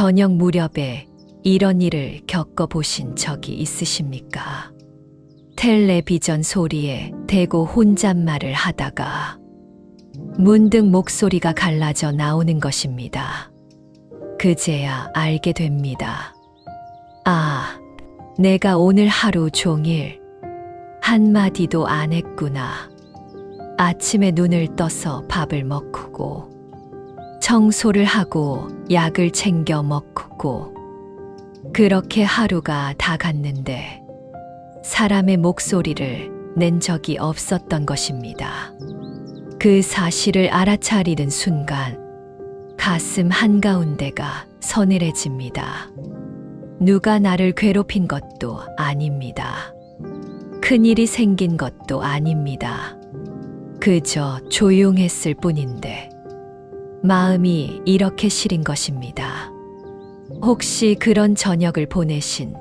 저녁 무렵에 이런 일을 겪어보신 적이 있으십니까? 텔레비전 소리에 대고 혼잣말을 하다가 문득 목소리가 갈라져 나오는 것입니다. 그제야 알게 됩니다. 아, 내가 오늘 하루 종일 한마디도 안 했구나. 아침에 눈을 떠서 밥을 먹고 청소를 하고 약을 챙겨 먹고 그렇게 하루가 다 갔는데 사람의 목소리를 낸 적이 없었던 것입니다. 그 사실을 알아차리는 순간 가슴 한가운데가 서늘해집니다. 누가 나를 괴롭힌 것도 아닙니다. 큰일이 생긴 것도 아닙니다. 그저 조용했을 뿐인데 마음이 이렇게 시린 것입니다. 혹시 그런 저녁을 보내신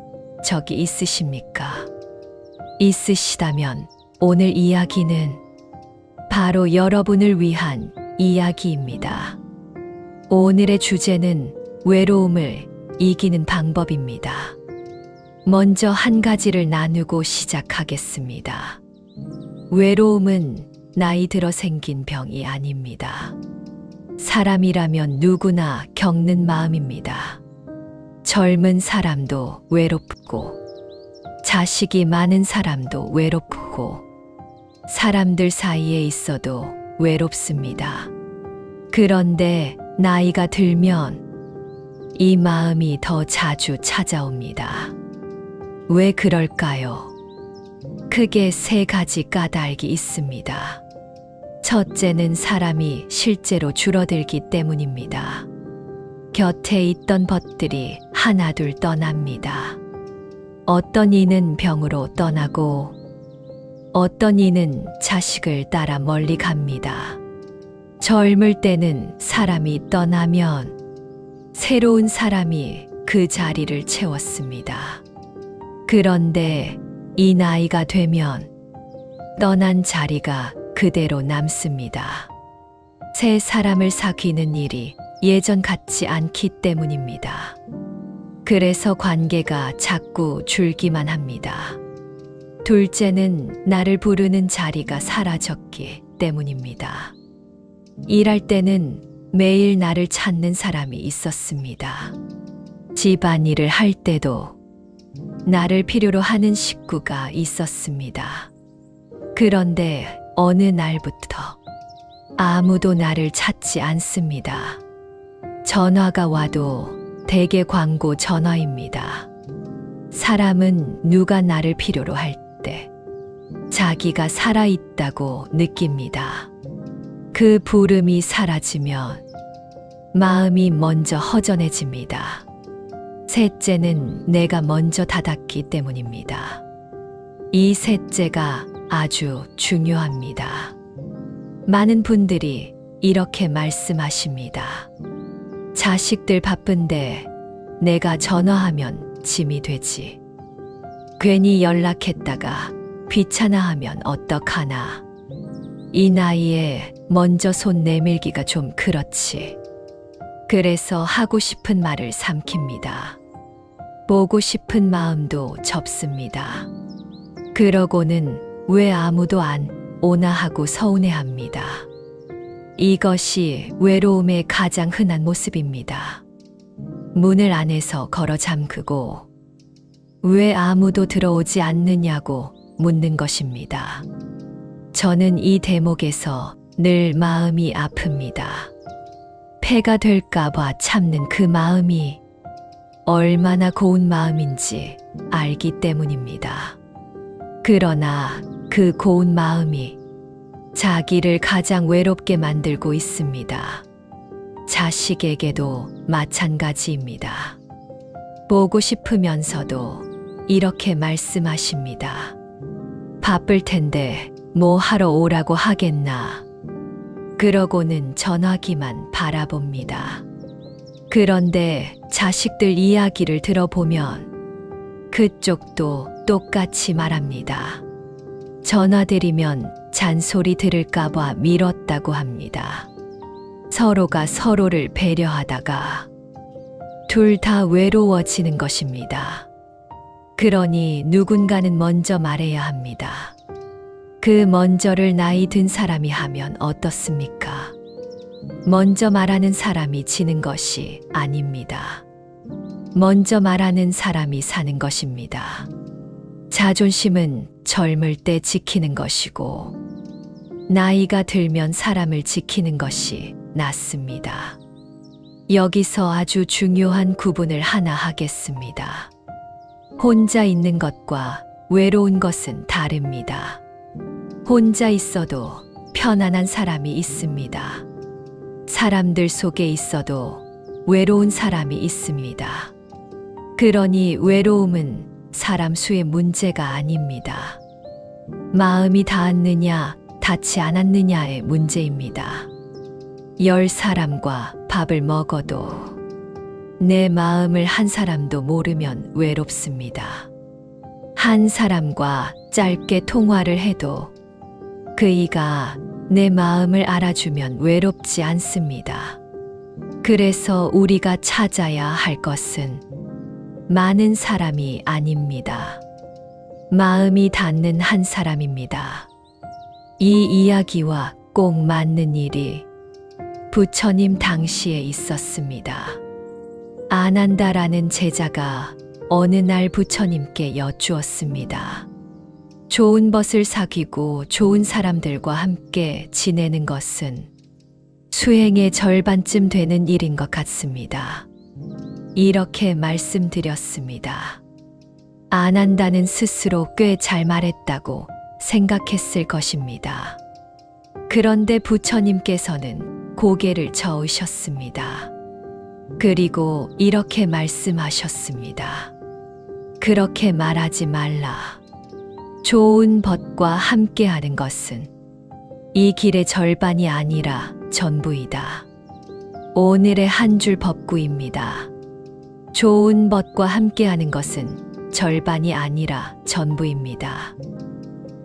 적이 있으십니까? 있으시다면 오늘 이야기는 바로 여러분을 위한 이야기입니다. 오늘의 주제는 외로움을 이기는 방법입니다. 먼저 한 가지를 나누고 시작하겠습니다. 외로움은 나이 들어 생긴 병이 아닙니다. 사람이라면 누구나 겪는 마음입니다. 젊은 사람도 외롭고, 자식이 많은 사람도 외롭고, 사람들 사이에 있어도 외롭습니다. 그런데 나이가 들면 이 마음이 더 자주 찾아옵니다. 왜 그럴까요? 크게 세 가지 까닭이 있습니다. 첫째는 사람이 실제로 줄어들기 때문입니다. 곁에 있던 벗들이 하나둘 떠납니다. 어떤 이는 병으로 떠나고 어떤 이는 자식을 따라 멀리 갑니다. 젊을 때는 사람이 떠나면 새로운 사람이 그 자리를 채웠습니다. 그런데 이 나이가 되면 떠난 자리가 그대로 남습니다. 새 사람을 사귀는 일이 예전 같지 않기 때문입니다. 그래서 관계가 자꾸 줄기만 합니다. 둘째는 나를 부르는 자리가 사라졌기 때문입니다. 일할 때는 매일 나를 찾는 사람이 있었습니다. 집안일을 할 때도 나를 필요로 하는 식구가 있었습니다. 그런데 어느 날부터 아무도 나를 찾지 않습니다. 전화가 와도 대개 광고 전화입니다. 사람은 누가 나를 필요로 할 때 자기가 살아있다고 느낍니다. 그 부름이 사라지면 마음이 먼저 허전해집니다. 셋째는 내가 먼저 닫았기 때문입니다. 이 셋째가 아주 중요합니다. 많은 분들이 이렇게 말씀하십니다. 자식들 바쁜데 내가 전화하면 짐이 되지. 괜히 연락했다가 귀찮아하면 어떡하나. 이 나이에 먼저 손 내밀기가 좀 그렇지. 그래서 하고 싶은 말을 삼킵니다. 보고 싶은 마음도 접습니다. 그러고는 왜 아무도 안 오나 하고 서운해합니다. 이것이 외로움의 가장 흔한 모습입니다. 문을 안에서 걸어 잠그고 왜 아무도 들어오지 않느냐고 묻는 것입니다. 저는 이 대목에서 늘 마음이 아픕니다. 폐가 될까봐 참는 그 마음이 얼마나 고운 마음인지 알기 때문입니다. 그러나 그 고운 마음이 자기를 가장 외롭게 만들고 있습니다. 자식에게도 마찬가지입니다. 보고 싶으면서도 이렇게 말씀하십니다. 바쁠 텐데 뭐 하러 오라고 하겠나. 그러고는 전화기만 바라봅니다. 그런데 자식들 이야기를 들어보면 그쪽도 똑같이 말합니다. 전화드리면 잔소리 들을까봐 미뤘다고 합니다. 서로가 서로를 배려하다가 둘 다 외로워지는 것입니다. 그러니 누군가는 먼저 말해야 합니다. 그 먼저를 나이 든 사람이 하면 어떻습니까? 먼저 말하는 사람이 지는 것이 아닙니다. 먼저 말하는 사람이 사는 것입니다. 자존심은 젊을 때 지키는 것이고, 나이가 들면 사람을 지키는 것이 낫습니다. 여기서 아주 중요한 구분을 하나 하겠습니다. 혼자 있는 것과 외로운 것은 다릅니다. 혼자 있어도 편안한 사람이 있습니다. 사람들 속에 있어도 외로운 사람이 있습니다. 그러니 외로움은 사람 수의 문제가 아닙니다. 마음이 닿았느냐, 닿지 않았느냐의 문제입니다. 10사람과 밥을 먹어도 내 마음을 한 사람도 모르면 외롭습니다. 한 사람과 짧게 통화를 해도 그이가 내 마음을 알아주면 외롭지 않습니다. 그래서 우리가 찾아야 할 것은 많은 사람이 아닙니다. 마음이 닿는 한 사람입니다. 이 이야기와 꼭 맞는 일이 부처님 당시에 있었습니다. 아난다라는 제자가 어느 날 부처님께 여쭈었습니다. 좋은 벗을 사귀고 좋은 사람들과 함께 지내는 것은 수행의 절반쯤 되는 일인 것 같습니다. 이렇게 말씀드렸습니다. 아난다는 스스로 꽤 잘 말했다고 생각했을 것입니다. 그런데 부처님께서는 고개를 저으셨습니다. 그리고 이렇게 말씀하셨습니다. 그렇게 말하지 말라. 좋은 벗과 함께하는 것은 이 길의 절반이 아니라 전부이다. 오늘의 한 줄 법구입니다. 좋은 벗과 함께하는 것은 절반이 아니라 전부입니다.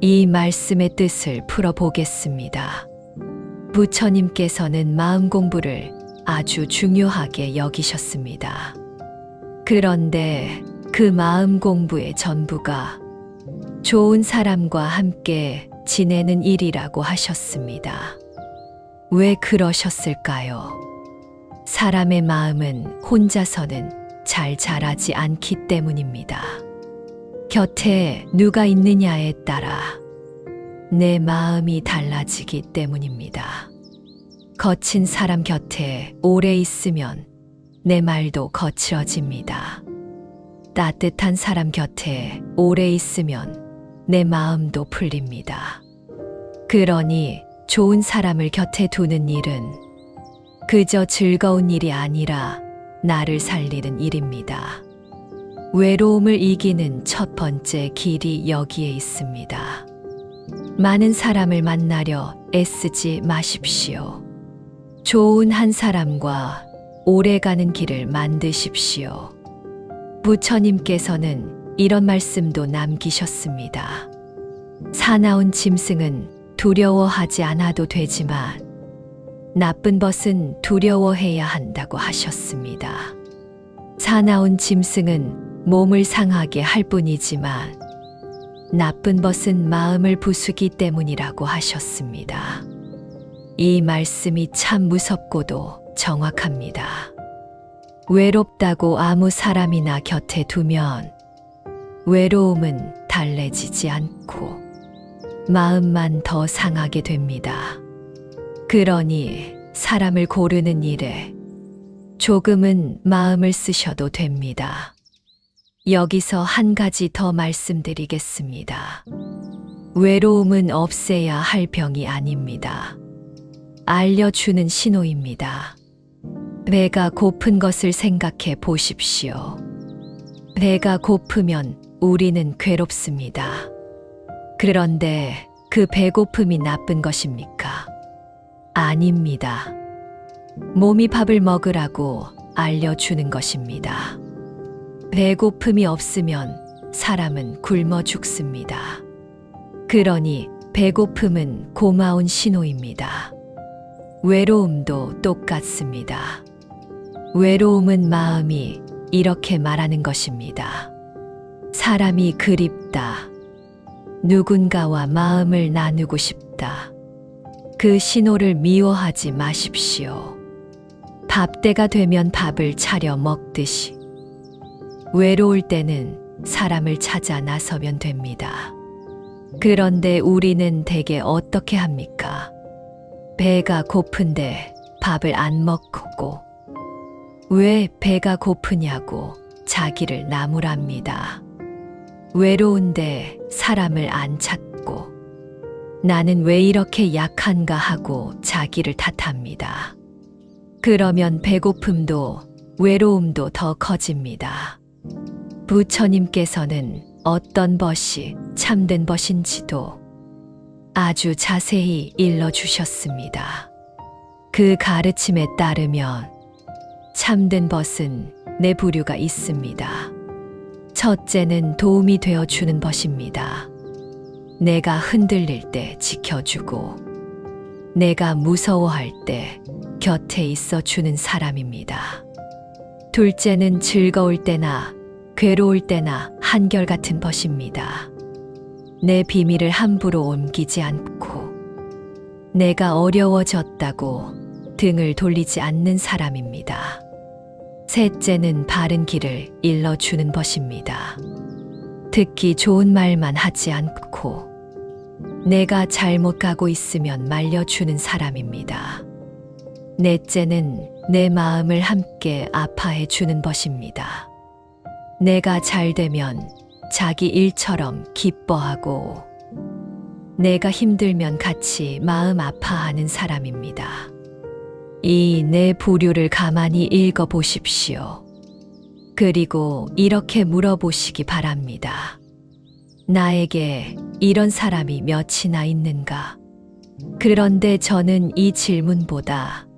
이 말씀의 뜻을 풀어보겠습니다. 부처님께서는 마음 공부를 아주 중요하게 여기셨습니다. 그런데 그 마음 공부의 전부가 좋은 사람과 함께 지내는 일이라고 하셨습니다. 왜 그러셨을까요? 사람의 마음은 혼자서는 잘 자라지 않기 때문입니다. 곁에 누가 있느냐에 따라 내 마음이 달라지기 때문입니다. 거친 사람 곁에 오래 있으면 내 말도 거칠어집니다. 따뜻한 사람 곁에 오래 있으면 내 마음도 풀립니다. 그러니 좋은 사람을 곁에 두는 일은 그저 즐거운 일이 아니라 나를 살리는 일입니다. 외로움을 이기는 첫 번째 길이 여기에 있습니다. 많은 사람을 만나려 애쓰지 마십시오. 좋은 한 사람과 오래가는 길을 만드십시오. 부처님께서는 이런 말씀도 남기셨습니다. 사나운 짐승은 두려워하지 않아도 되지만 나쁜 벗은 두려워해야 한다고 하셨습니다. 사나운 짐승은 몸을 상하게 할 뿐이지만 나쁜 벗은 마음을 부수기 때문이라고 하셨습니다. 이 말씀이 참 무섭고도 정확합니다. 외롭다고 아무 사람이나 곁에 두면 외로움은 달래지지 않고 마음만 더 상하게 됩니다. 그러니 사람을 고르는 일에 조금은 마음을 쓰셔도 됩니다. 여기서 한 가지 더 말씀드리겠습니다. 외로움은 없애야 할 병이 아닙니다. 알려주는 신호입니다. 배가 고픈 것을 생각해 보십시오. 배가 고프면 우리는 괴롭습니다. 그런데 그 배고픔이 나쁜 것입니까? 아닙니다. 몸이 밥을 먹으라고 알려주는 것입니다. 배고픔이 없으면 사람은 굶어 죽습니다. 그러니 배고픔은 고마운 신호입니다. 외로움도 똑같습니다. 외로움은 마음이 이렇게 말하는 것입니다. 사람이 그립다. 누군가와 마음을 나누고 싶다. 그 신호를 미워하지 마십시오. 밥때가 되면 밥을 차려 먹듯이 외로울 때는 사람을 찾아 나서면 됩니다. 그런데 우리는 대개 어떻게 합니까? 배가 고픈데 밥을 안 먹고 왜 배가 고프냐고 자기를 나무랍니다. 외로운데 사람을 안 찾고 나는 왜 이렇게 약한가 하고 자기를 탓합니다. 그러면 배고픔도 외로움도 더 커집니다. 부처님께서는 어떤 벗이 참된 벗인지도 아주 자세히 일러주셨습니다. 그 가르침에 따르면 참된 벗은 네 부류가 있습니다. 첫째는 도움이 되어주는 벗입니다. 내가 흔들릴 때 지켜주고 내가 무서워할 때 곁에 있어주는 사람입니다. 둘째는 즐거울 때나 괴로울 때나 한결같은 벗입니다. 내 비밀을 함부로 옮기지 않고 내가 어려워졌다고 등을 돌리지 않는 사람입니다. 셋째는 바른 길을 일러주는 벗입니다. 듣기 좋은 말만 하지 않고 내가 잘못 가고 있으면 말려주는 사람입니다. 넷째는 내 마음을 함께 아파해 주는 벗입니다. 내가 잘 되면 자기 일처럼 기뻐하고 내가 힘들면 같이 마음 아파하는 사람입니다. 이 네 부류를 가만히 읽어 보십시오. 그리고 이렇게 물어보시기 바랍니다. 나에게 이런 사람이 몇이나 있는가? 그런데 저는 이 질문보다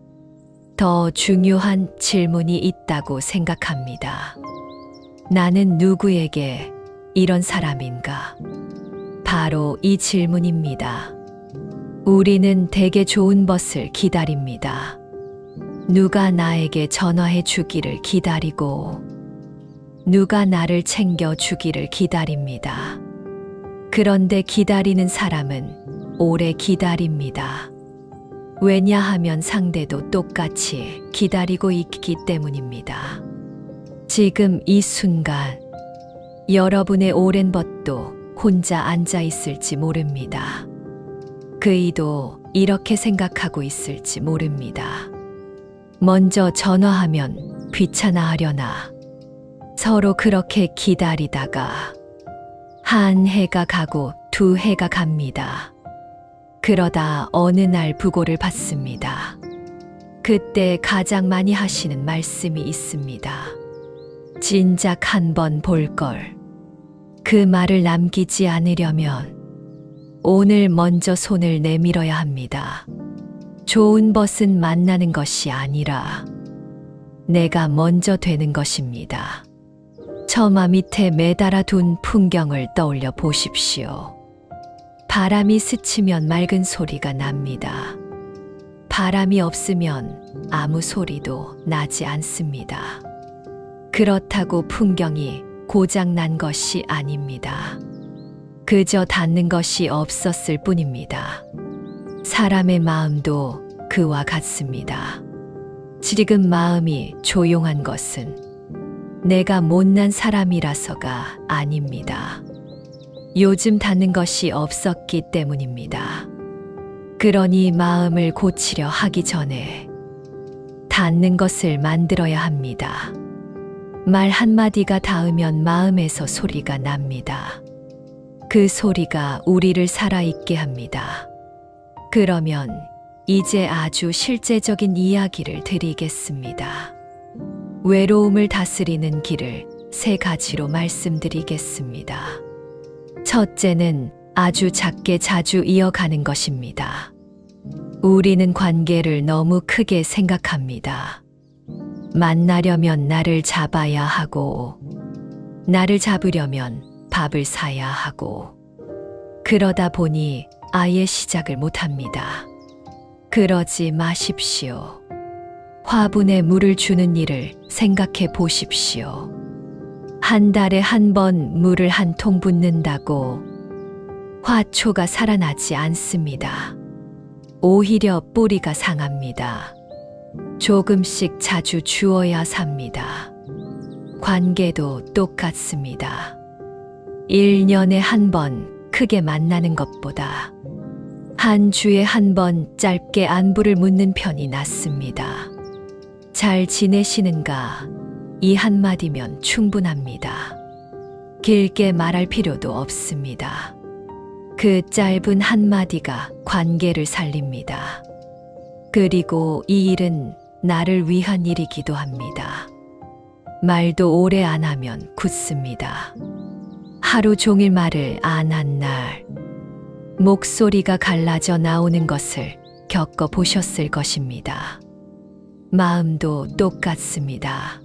더 중요한 질문이 있다고 생각합니다. 나는 누구에게 이런 사람인가? 바로 이 질문입니다. 우리는 되게 좋은 벗을 기다립니다. 누가 나에게 전화해 주기를 기다리고 누가 나를 챙겨 주기를 기다립니다. 그런데 기다리는 사람은 오래 기다립니다. 왜냐하면 상대도 똑같이 기다리고 있기 때문입니다. 지금 이 순간 여러분의 오랜 벗도 혼자 앉아 있을지 모릅니다. 그이도 이렇게 생각하고 있을지 모릅니다. 먼저 전화하면 귀찮아하려나 서로 그렇게 기다리다가 한 해가 가고 두 해가 갑니다. 그러다 어느 날 부고를 받습니다. 그때 가장 많이 하시는 말씀이 있습니다. 진작 한번 볼 걸. 그 말을 남기지 않으려면 오늘 먼저 손을 내밀어야 합니다. 좋은 벗은 만나는 것이 아니라 내가 먼저 되는 것입니다. 처마 밑에 매달아 둔 풍경을 떠올려 보십시오. 바람이 스치면 맑은 소리가 납니다. 바람이 없으면 아무 소리도 나지 않습니다. 그렇다고 풍경이 고장 난 것이 아닙니다. 그저 닿는 것이 없었을 뿐입니다. 사람의 마음도 그와 같습니다. 지금 마음이 조용한 것은 내가 못난 사람이라서가 아닙니다. 요즘 닿는 것이 없었기 때문입니다. 그러니 마음을 고치려 하기 전에 닿는 것을 만들어야 합니다. 말 한마디가 닿으면 마음에서 소리가 납니다. 그 소리가 우리를 살아있게 합니다. 그러면 이제 아주 실제적인 이야기를 드리겠습니다. 외로움을 다스리는 길을 세 가지로 말씀드리겠습니다. 첫째는 아주 작게 자주 이어가는 것입니다. 우리는 관계를 너무 크게 생각합니다. 만나려면 나를 잡아야 하고, 나를 잡으려면 밥을 사야 하고, 그러다 보니 아예 시작을 못합니다. 그러지 마십시오. 화분에 물을 주는 일을 생각해 보십시오. 한 달에 한 번 물을 한 통 붓는다고 화초가 살아나지 않습니다. 오히려 뿌리가 상합니다. 조금씩 자주 주어야 삽니다. 관계도 똑같습니다. 1년에 한 번 크게 만나는 것보다 한 주에 한 번 짧게 안부를 묻는 편이 낫습니다. 잘 지내시는가? 이 한마디면 충분합니다. 길게 말할 필요도 없습니다. 그 짧은 한마디가 관계를 살립니다. 그리고 이 일은 나를 위한 일이기도 합니다. 말도 오래 안 하면 굳습니다. 하루 종일 말을 안 한 날, 목소리가 갈라져 나오는 것을 겪어보셨을 것입니다. 마음도 똑같습니다.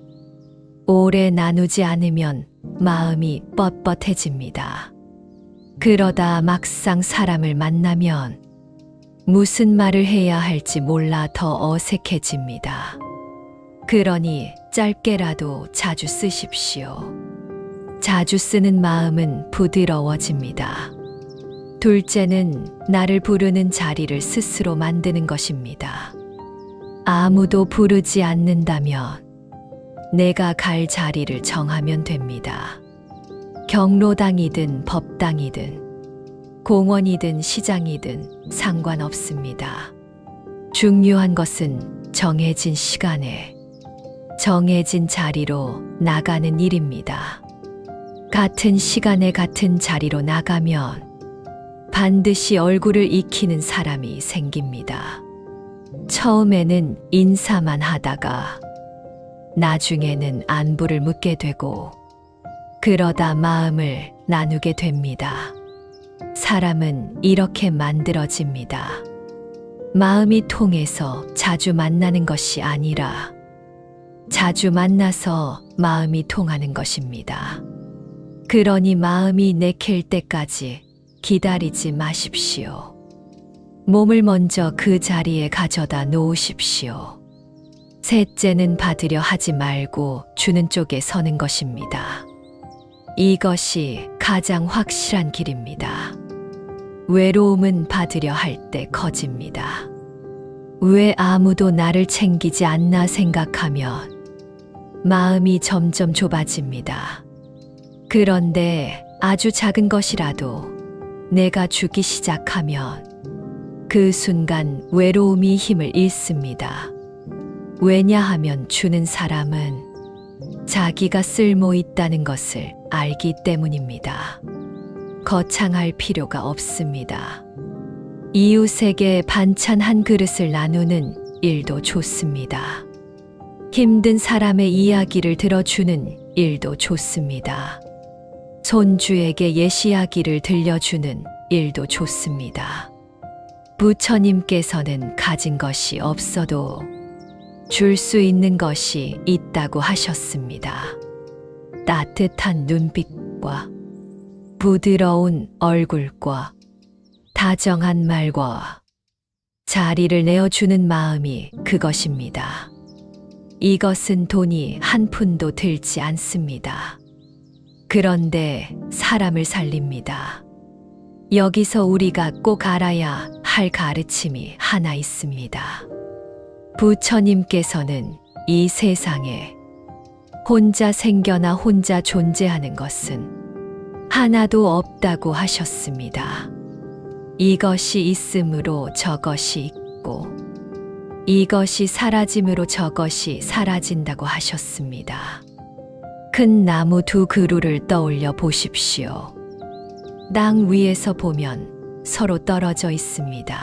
오래 나누지 않으면 마음이 뻣뻣해집니다. 그러다 막상 사람을 만나면 무슨 말을 해야 할지 몰라 더 어색해집니다. 그러니 짧게라도 자주 쓰십시오. 자주 쓰는 마음은 부드러워집니다. 둘째는 나를 부르는 자리를 스스로 만드는 것입니다. 아무도 부르지 않는다면 내가 갈 자리를 정하면 됩니다. 경로당이든 법당이든 공원이든 시장이든 상관없습니다. 중요한 것은 정해진 시간에 정해진 자리로 나가는 일입니다. 같은 시간에 같은 자리로 나가면 반드시 얼굴을 익히는 사람이 생깁니다. 처음에는 인사만 하다가 나중에는 안부를 묻게 되고 그러다 마음을 나누게 됩니다. 사람은 이렇게 만들어집니다. 마음이 통해서 자주 만나는 것이 아니라 자주 만나서 마음이 통하는 것입니다. 그러니 마음이 내킬 때까지 기다리지 마십시오. 몸을 먼저 그 자리에 가져다 놓으십시오. 셋째는 받으려 하지 말고 주는 쪽에 서는 것입니다. 이것이 가장 확실한 길입니다. 외로움은 받으려 할 때 커집니다. 왜 아무도 나를 챙기지 않나 생각하면 마음이 점점 좁아집니다. 그런데 아주 작은 것이라도 내가 주기 시작하면 그 순간 외로움이 힘을 잃습니다. 왜냐하면 주는 사람은 자기가 쓸모 있다는 것을 알기 때문입니다. 거창할 필요가 없습니다. 이웃에게 반찬 한 그릇을 나누는 일도 좋습니다. 힘든 사람의 이야기를 들어주는 일도 좋습니다. 손주에게 옛 이야기를 들려주는 일도 좋습니다. 부처님께서는 가진 것이 없어도 줄 수 있는 것이 있다고 하셨습니다. 따뜻한 눈빛과 부드러운 얼굴과 다정한 말과 자리를 내어주는 마음이 그것입니다. 이것은 돈이 한 푼도 들지 않습니다. 그런데 사람을 살립니다. 여기서 우리가 꼭 알아야 할 가르침이 하나 있습니다. 부처님께서는 이 세상에 혼자 생겨나 혼자 존재하는 것은 하나도 없다고 하셨습니다. 이것이 있음으로 저것이 있고 이것이 사라짐으로 저것이 사라진다고 하셨습니다. 큰 나무 두 그루를 떠올려 보십시오. 땅 위에서 보면 서로 떨어져 있습니다.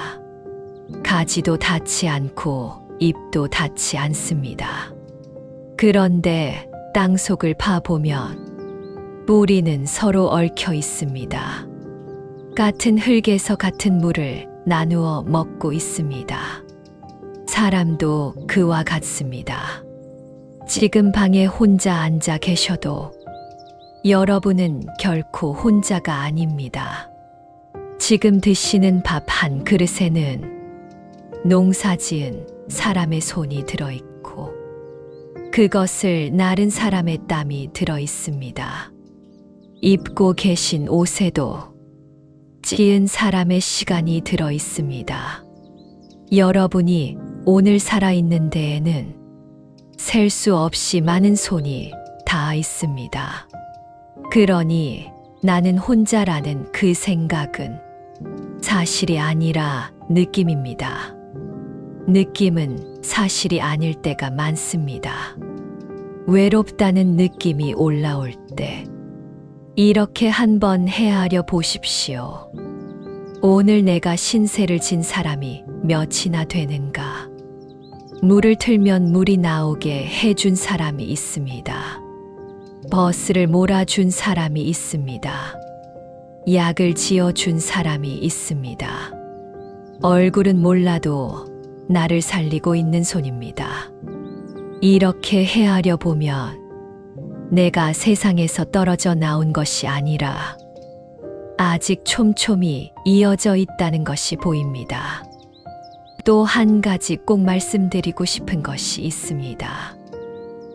가지도 닿지 않고 잎도 닿지 않습니다. 그런데 땅 속을 파보면 뿌리는 서로 얽혀 있습니다. 같은 흙에서 같은 물을 나누어 먹고 있습니다. 사람도 그와 같습니다. 지금 방에 혼자 앉아 계셔도 여러분은 결코 혼자가 아닙니다. 지금 드시는 밥 한 그릇에는 농사지은 사람의 손이 들어있고 그것을 나른 사람의 땀이 들어 있습니다. 입고 계신 옷에도 지은 사람의 시간이 들어 있습니다. 여러분이 오늘 살아있는 데에는 셀 수 없이 많은 손이 닿아 있습니다. 그러니 나는 혼자라는 그 생각은 사실이 아니라 느낌입니다. 느낌은 사실이 아닐 때가 많습니다. 외롭다는 느낌이 올라올 때 이렇게 한번 헤아려 보십시오. 오늘 내가 신세를 진 사람이 몇이나 되는가? 물을 틀면 물이 나오게 해준 사람이 있습니다. 버스를 몰아준 사람이 있습니다. 약을 지어준 사람이 있습니다. 얼굴은 몰라도 나를 살리고 있는 손입니다. 이렇게 헤아려 보면 내가 세상에서 떨어져 나온 것이 아니라 아직 촘촘히 이어져 있다는 것이 보입니다. 또 한 가지 꼭 말씀드리고 싶은 것이 있습니다.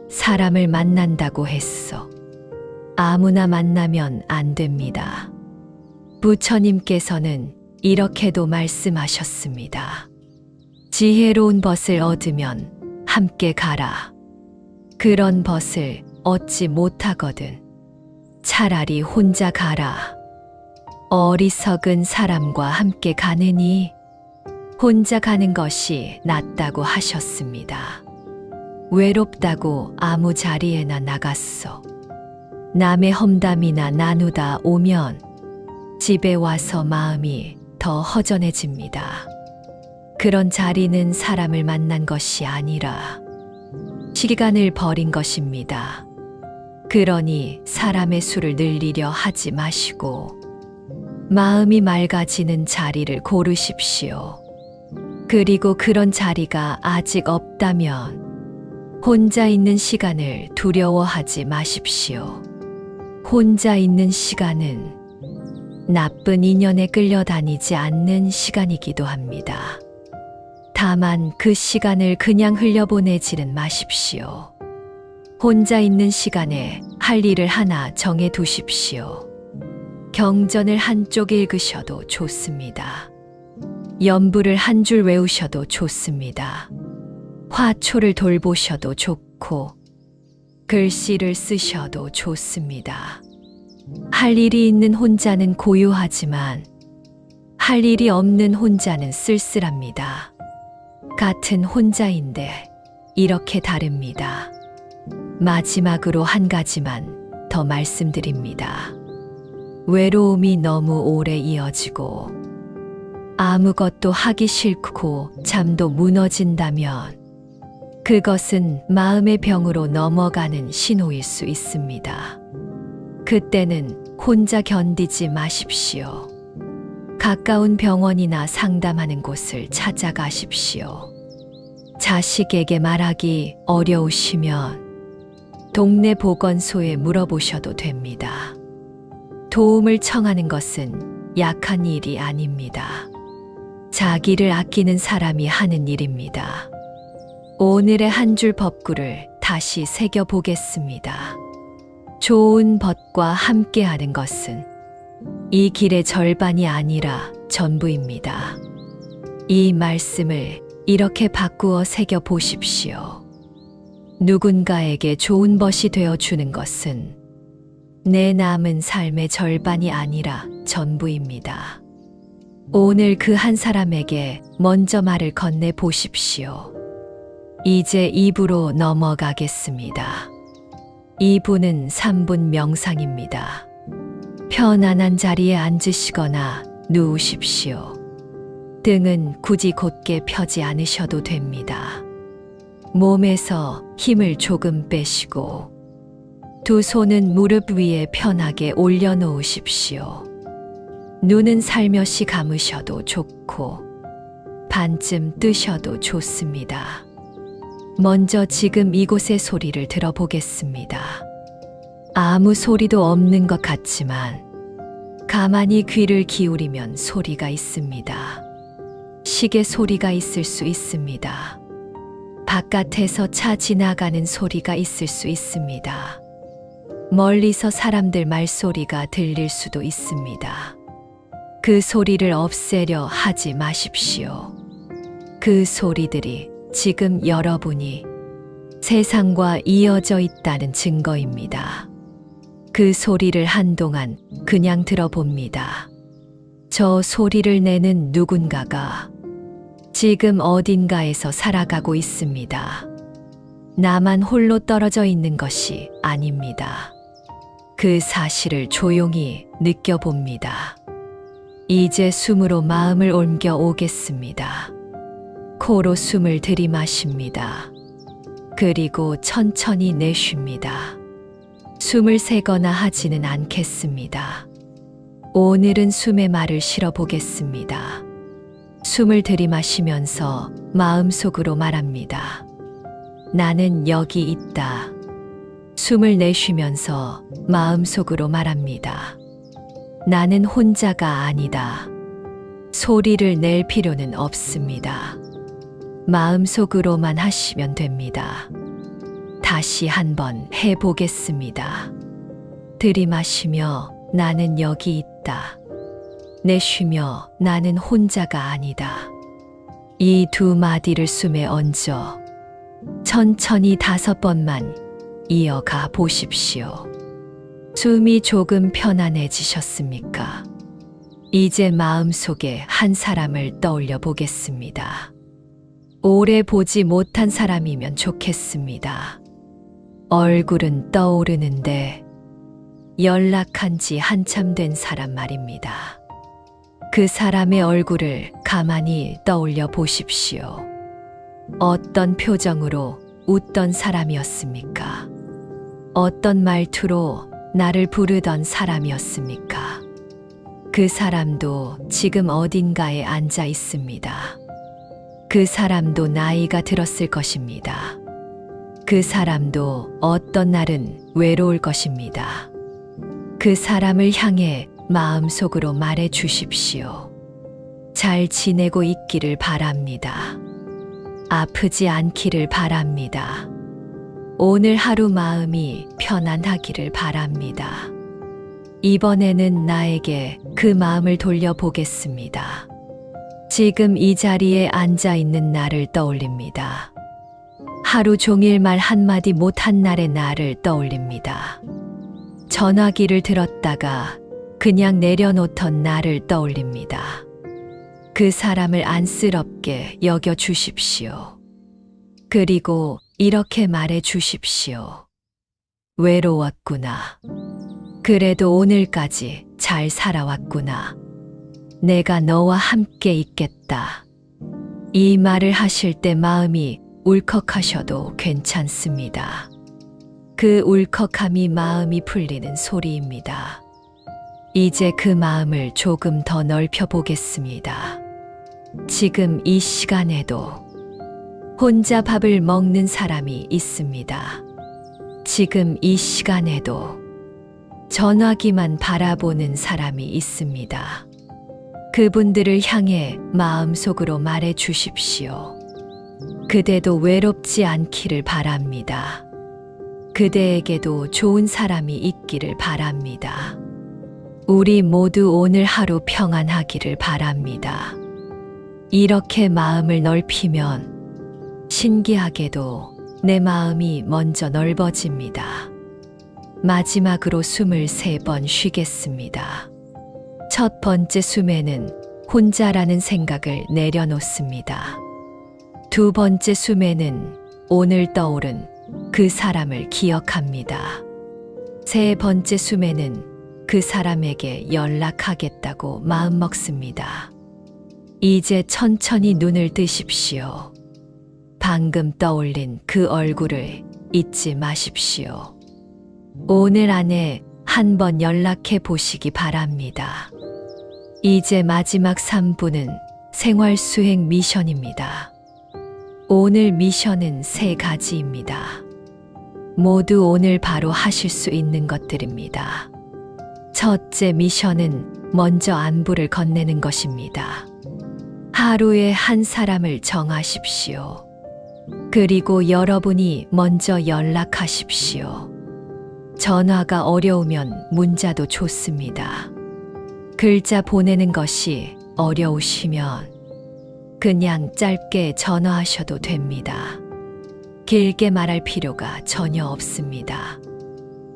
사람을 만난다고 했어. 아무나 만나면 안 됩니다. 부처님께서는 이렇게도 말씀하셨습니다. 지혜로운 벗을 얻으면 함께 가라. 그런 벗을 얻지 못하거든 차라리 혼자 가라. 어리석은 사람과 함께 가느니 혼자 가는 것이 낫다고 하셨습니다. 외롭다고 아무 자리에나 나갔어. 남의 험담이나 나누다 오면 집에 와서 마음이 더 허전해집니다. 그런 자리는 사람을 만난 것이 아니라 시간을 버린 것입니다. 그러니 사람의 수를 늘리려 하지 마시고 마음이 맑아지는 자리를 고르십시오. 그리고 그런 자리가 아직 없다면 혼자 있는 시간을 두려워하지 마십시오. 혼자 있는 시간은 나쁜 인연에 끌려다니지 않는 시간이기도 합니다. 다만 그 시간을 그냥 흘려보내지는 마십시오. 혼자 있는 시간에 할 일을 하나 정해 두십시오. 경전을 한쪽 읽으셔도 좋습니다. 연부를 한 줄 외우셔도 좋습니다. 화초를 돌보셔도 좋고 글씨를 쓰셔도 좋습니다. 할 일이 있는 혼자는 고요하지만 할 일이 없는 혼자는 쓸쓸합니다. 같은 혼자인데 이렇게 다릅니다. 마지막으로 한 가지만 더 말씀드립니다. 외로움이 너무 오래 이어지고 아무것도 하기 싫고 잠도 무너진다면 그것은 마음의 병으로 넘어가는 신호일 수 있습니다. 그때는 혼자 견디지 마십시오. 가까운 병원이나 상담하는 곳을 찾아가십시오. 자식에게 말하기 어려우시면 동네 보건소에 물어보셔도 됩니다. 도움을 청하는 것은 약한 일이 아닙니다. 자기를 아끼는 사람이 하는 일입니다. 오늘의 한 줄 법구를 다시 새겨보겠습니다. 좋은 벗과 함께하는 것은 이 길의 절반이 아니라 전부입니다. 이 말씀을 이렇게 바꾸어 새겨보십시오. 누군가에게 좋은 벗이 되어주는 것은 내 남은 삶의 절반이 아니라 전부입니다. 오늘 그 한 사람에게 먼저 말을 건네 보십시오. 이제 2부로 넘어가겠습니다. 2부는 3분 명상입니다. 편안한 자리에 앉으시거나 누우십시오. 등은 굳이 곧게 펴지 않으셔도 됩니다. 몸에서 힘을 조금 빼시고 두 손은 무릎 위에 편하게 올려놓으십시오. 눈은 살며시 감으셔도 좋고 반쯤 뜨셔도 좋습니다. 먼저 지금 이곳의 소리를 들어보겠습니다. 아무 소리도 없는 것 같지만 가만히 귀를 기울이면 소리가 있습니다. 시계 소리가 있을 수 있습니다. 바깥에서 차 지나가는 소리가 있을 수 있습니다. 멀리서 사람들 말소리가 들릴 수도 있습니다. 그 소리를 없애려 하지 마십시오. 그 소리들이 지금 여러분이 세상과 이어져 있다는 증거입니다. 그 소리를 한동안 그냥 들어봅니다. 저 소리를 내는 누군가가 지금 어딘가에서 살아가고 있습니다. 나만 홀로 떨어져 있는 것이 아닙니다. 그 사실을 조용히 느껴봅니다. 이제 숨으로 마음을 옮겨 오겠습니다. 코로 숨을 들이마십니다. 그리고 천천히 내쉽니다. 숨을 세거나 하지는 않겠습니다. 오늘은 숨의 말을 실어보겠습니다. 숨을 들이마시면서 마음속으로 말합니다. 나는 여기 있다. 숨을 내쉬면서 마음속으로 말합니다. 나는 혼자가 아니다. 소리를 낼 필요는 없습니다. 마음속으로만 하시면 됩니다. 다시 한번 해보겠습니다. 들이마시며 나는 여기 있다. 내쉬며 나는 혼자가 아니다. 이 두 마디를 숨에 얹어 천천히 5번만 이어가 보십시오. 숨이 조금 편안해지셨습니까? 이제 마음속에 한 사람을 떠올려 보겠습니다. 오래 보지 못한 사람이면 좋겠습니다. 얼굴은 떠오르는데 연락한 지 한참 된 사람 말입니다. 그 사람의 얼굴을 가만히 떠올려 보십시오. 어떤 표정으로 웃던 사람이었습니까? 어떤 말투로 나를 부르던 사람이었습니까? 그 사람도 지금 어딘가에 앉아 있습니다. 그 사람도 나이가 들었을 것입니다. 그 사람도 어떤 날은 외로울 것입니다. 그 사람을 향해 마음속으로 말해 주십시오. 잘 지내고 있기를 바랍니다. 아프지 않기를 바랍니다. 오늘 하루 마음이 편안하기를 바랍니다. 이번에는 나에게 그 마음을 돌려보겠습니다. 지금 이 자리에 앉아 있는 나를 떠올립니다. 하루 종일 말 한마디 못한 날의 나를 떠올립니다. 전화기를 들었다가 그냥 내려놓던 나를 떠올립니다. 그 사람을 안쓰럽게 여겨 주십시오. 그리고 이렇게 말해 주십시오. 외로웠구나. 그래도 오늘까지 잘 살아왔구나. 내가 너와 함께 있겠다. 이 말을 하실 때 마음이 울컥하셔도 괜찮습니다. 그 울컥함이 마음이 풀리는 소리입니다. 이제 그 마음을 조금 더 넓혀 보겠습니다. 지금 이 시간에도 혼자 밥을 먹는 사람이 있습니다. 지금 이 시간에도 전화기만 바라보는 사람이 있습니다. 그분들을 향해 마음속으로 말해 주십시오. 그대도 외롭지 않기를 바랍니다. 그대에게도 좋은 사람이 있기를 바랍니다. 우리 모두 오늘 하루 평안하기를 바랍니다. 이렇게 마음을 넓히면 신기하게도 내 마음이 먼저 넓어집니다. 마지막으로 숨을 3번 쉬겠습니다. 첫 번째 숨에는 혼자라는 생각을 내려놓습니다. 두 번째 숨에는 오늘 떠오른 그 사람을 기억합니다. 세 번째 숨에는 그 사람에게 연락하겠다고 마음먹습니다. 이제 천천히 눈을 뜨십시오. 방금 떠올린 그 얼굴을 잊지 마십시오. 오늘 안에 한번 연락해 보시기 바랍니다. 이제 마지막 3분은 생활 수행 미션입니다. 오늘 미션은 3가지입니다. 모두 오늘 바로 하실 수 있는 것들입니다. 첫째 미션은 먼저 안부를 건네는 것입니다. 하루에 한 사람을 정하십시오. 그리고 여러분이 먼저 연락하십시오. 전화가 어려우면 문자도 좋습니다. 글자 보내는 것이 어려우시면 그냥 짧게 전화하셔도 됩니다. 길게 말할 필요가 전혀 없습니다.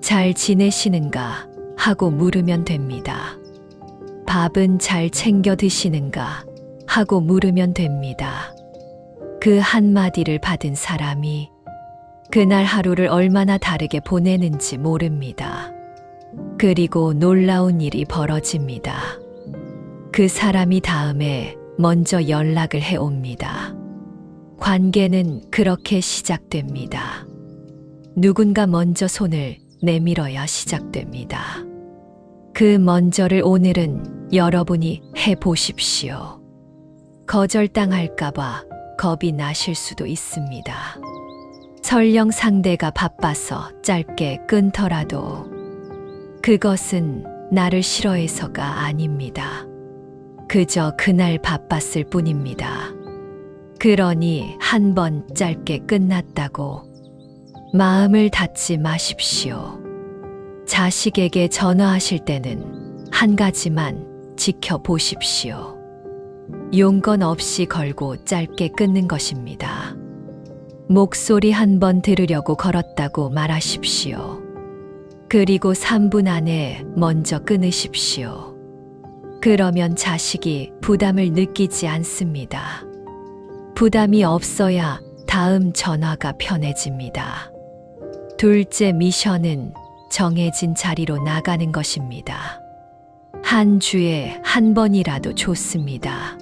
잘 지내시는가 하고 물으면 됩니다. 밥은 잘 챙겨 드시는가 하고 물으면 됩니다. 그 한마디를 받은 사람이 그날 하루를 얼마나 다르게 보내는지 모릅니다. 그리고 놀라운 일이 벌어집니다. 그 사람이 다음에 먼저 연락을 해옵니다. 관계는 그렇게 시작됩니다. 누군가 먼저 손을 내밀어야 시작됩니다. 그 먼저를 오늘은 여러분이 해보십시오. 거절당할까봐 겁이 나실 수도 있습니다. 설령 상대가 바빠서 짧게 끊더라도 그것은 나를 싫어해서가 아닙니다. 그저 그날 바빴을 뿐입니다. 그러니 한 번 짧게 끝났다고 마음을 닫지 마십시오. 자식에게 전화하실 때는 한 가지만 지켜보십시오. 용건 없이 걸고 짧게 끊는 것입니다. 목소리 한 번 들으려고 걸었다고 말하십시오. 그리고 3분 안에 먼저 끊으십시오. 그러면 자식이 부담을 느끼지 않습니다. 부담이 없어야 다음 전화가 편해집니다. 둘째 미션은 정해진 자리로 나가는 것입니다. 한 주에 한 번이라도 좋습니다.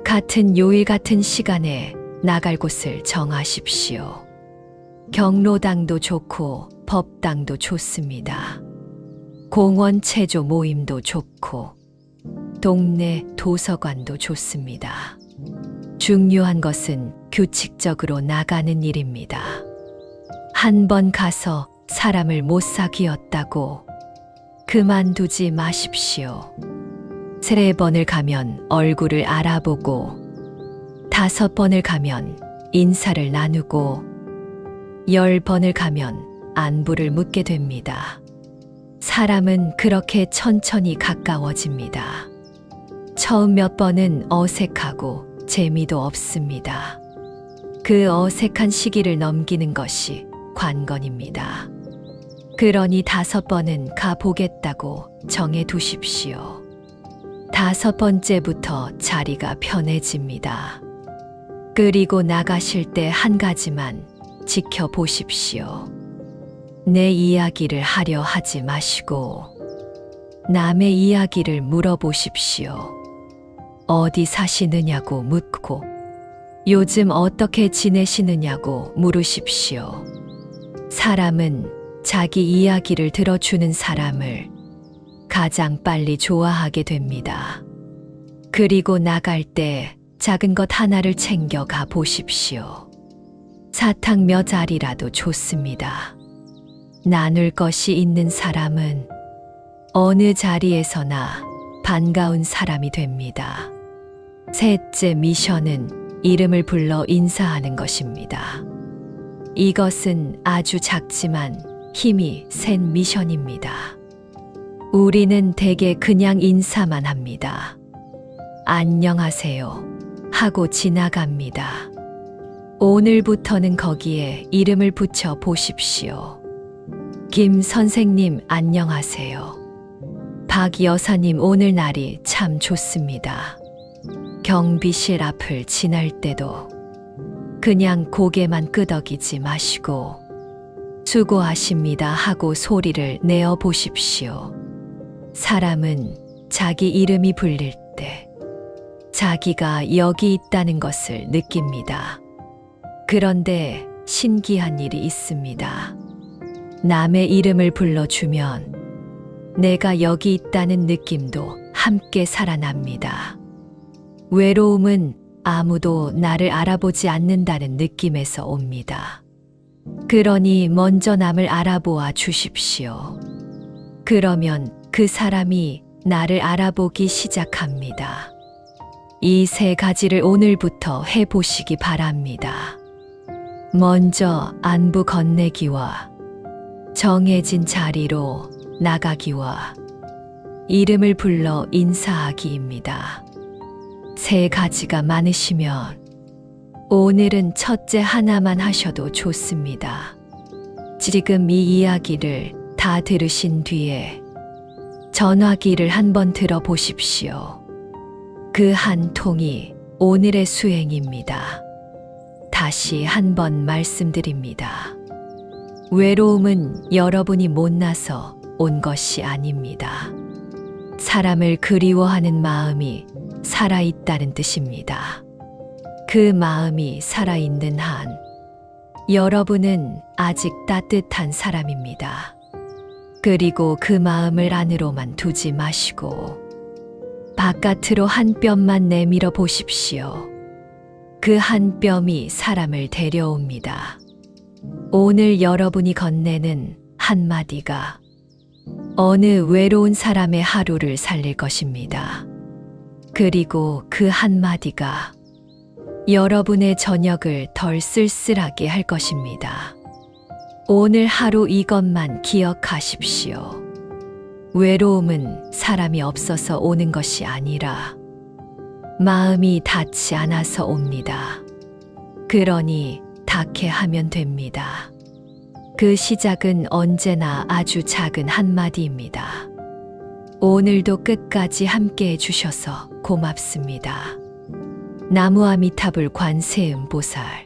같은 요일 같은 시간에 나갈 곳을 정하십시오. 경로당도 좋고 법당도 좋습니다. 공원 체조 모임도 좋고 동네 도서관도 좋습니다. 중요한 것은 규칙적으로 나가는 일입니다. 한 번 가서 사람을 못 사귀었다고 그만두지 마십시오. 3번을 가면 얼굴을 알아보고 5번을 가면 인사를 나누고 10번을 가면 안부를 묻게 됩니다. 사람은 그렇게 천천히 가까워집니다. 처음 몇 번은 어색하고 재미도 없습니다. 그 어색한 시기를 넘기는 것이 관건입니다. 그러니 5번은 가보겠다고 정해두십시오. 5번째부터 자리가 편해집니다. 그리고 나가실 때 한 가지만 지켜보십시오. 내 이야기를 하려 하지 마시고 남의 이야기를 물어보십시오. 어디 사시느냐고 묻고 요즘 어떻게 지내시느냐고 물으십시오. 사람은 자기 이야기를 들어주는 사람을 가장 빨리 좋아하게 됩니다. 그리고 나갈 때 작은 것 하나를 챙겨가 보십시오. 사탕 몇 알이라도 좋습니다. 나눌 것이 있는 사람은 어느 자리에서나 반가운 사람이 됩니다. 셋째 미션은 이름을 불러 인사하는 것입니다. 이것은 아주 작지만 힘이 센 미션입니다. 우리는 대개 그냥 인사만 합니다. 안녕하세요 하고 지나갑니다. 오늘부터는 거기에 이름을 붙여 보십시오. 김 선생님 안녕하세요. 박 여사님 오늘 날이 참 좋습니다. 경비실 앞을 지날 때도 그냥 고개만 끄덕이지 마시고 수고하십니다 하고 소리를 내어 보십시오. 사람은 자기 이름이 불릴 때 자기가 여기 있다는 것을 느낍니다. 그런데 신기한 일이 있습니다. 남의 이름을 불러주면 내가 여기 있다는 느낌도 함께 살아납니다. 외로움은 아무도 나를 알아보지 않는다는 느낌에서 옵니다. 그러니 먼저 남을 알아보아 주십시오. 그러면 그 사람이 나를 알아보기 시작합니다. 이 3가지를 오늘부터 해보시기 바랍니다. 먼저 안부 건네기와 정해진 자리로 나가기와 이름을 불러 인사하기입니다. 세 가지가 많으시면 오늘은 첫째 하나만 하셔도 좋습니다. 지금 이 이야기를 다 들으신 뒤에 전화기를 한번 들어보십시오. 그 한 통이 오늘의 수행입니다. 다시 한번 말씀드립니다. 외로움은 여러분이 못나서 온 것이 아닙니다. 사람을 그리워하는 마음이 살아있다는 뜻입니다. 그 마음이 살아있는 한 여러분은 아직 따뜻한 사람입니다. 그리고 그 마음을 안으로만 두지 마시고 바깥으로 한 뼘만 내밀어 보십시오. 그 한 뼘이 사람을 데려옵니다. 오늘 여러분이 건네는 한마디가 어느 외로운 사람의 하루를 살릴 것입니다. 그리고 그 한마디가 여러분의 저녁을 덜 쓸쓸하게 할 것입니다. 오늘 하루 이것만 기억하십시오. 외로움은 사람이 없어서 오는 것이 아니라 마음이 닿지 않아서 옵니다. 그러니 닿게 하면 됩니다. 그 시작은 언제나 아주 작은 한마디입니다. 오늘도 끝까지 함께 해주셔서 고맙습니다. 나무아미타불 관세음보살